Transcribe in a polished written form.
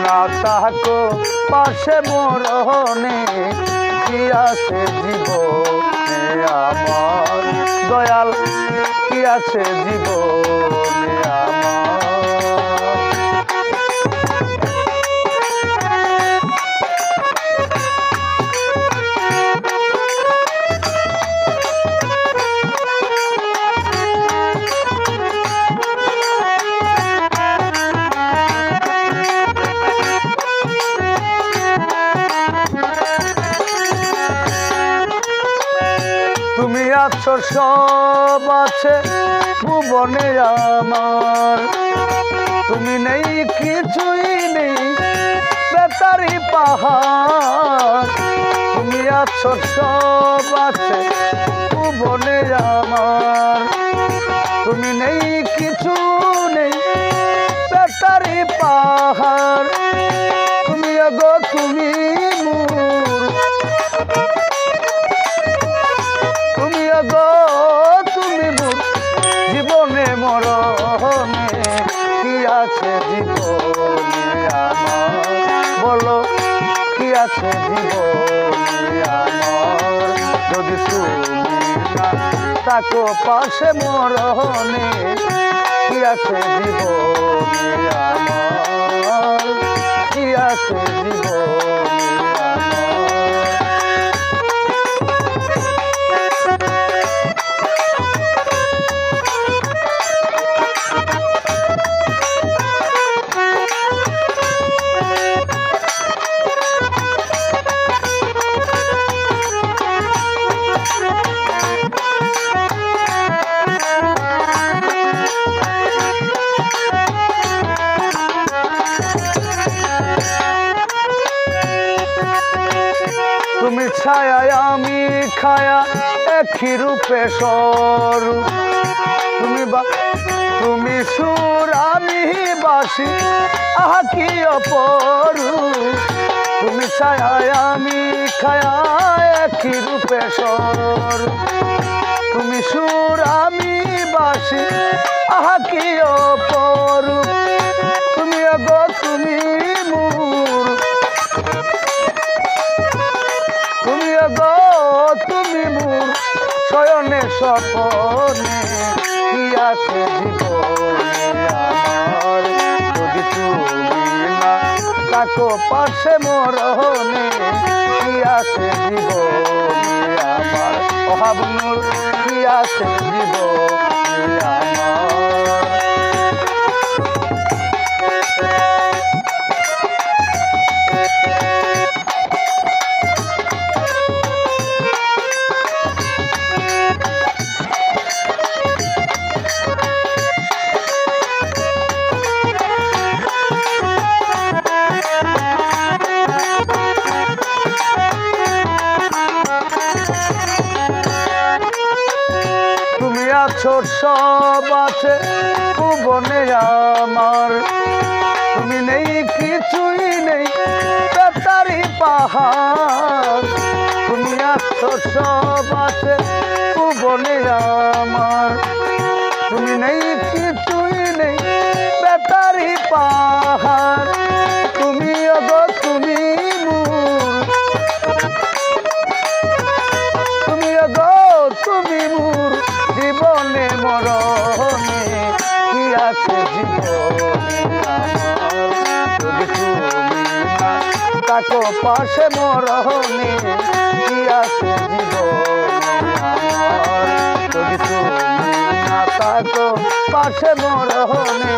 না তাকো পাশে মরণে কি আছে জীবনে আমার দয়াল কি আছে জীবনে আমার। তুমি আছো সব আছে ভুবনে আমার, তুমি নেই কিছুই নেই বেতারি পাহাড়। তুমি আছো সব আছে ভুবনে আমার, তুমি নেই কিছু নেই বেতারি পাহাড়। তুমি গো তুমি তুমি জীবনে মরণে কি আছে জীবনে আমার বলো কি আছে জীবনে আমার। যদি তুমি না তাকো পাশে মরণে কি আছে জীবনে আমার, কি আছে জীবনে আমার। তুমি ছায়া আমি খায়া একই রূপে সরু, তুমি সুর আমি বাসি আহা কি অপরু। তুমি ছায়া আমি খায়া একই রূপে সরু, তুমি সুর আমি বাসি আহা কি অপরু। তুমি গো তুমি মূর, তুমি গো তুমি মূর শয়নে স্বপনে কি আছে জীবনে আমার। যদি তুমি না তাকো পাশে মরণে কি আছে জীবনে আমার। অভাব নূর কি আছে জীবনে আমার। তুমি আছো সব আছে ভুবনে আমার, তুমি নেই কিছুই নেই বেতারি পাহাড়। তুমি আছো সব আছে ভুবনে আমার, তুমি নেই কিছুই নেই বেতারি পাহাড়। তুমি গো তুমি মূর, তুমি গো তুমি মূর জীবনে মরণে কি আছে জীবনে আমার। যদি তুমি না তাকো পাশে মরণে কি আছে জীবনে আমার। যদি তুমি না তাকো পাশে মরণে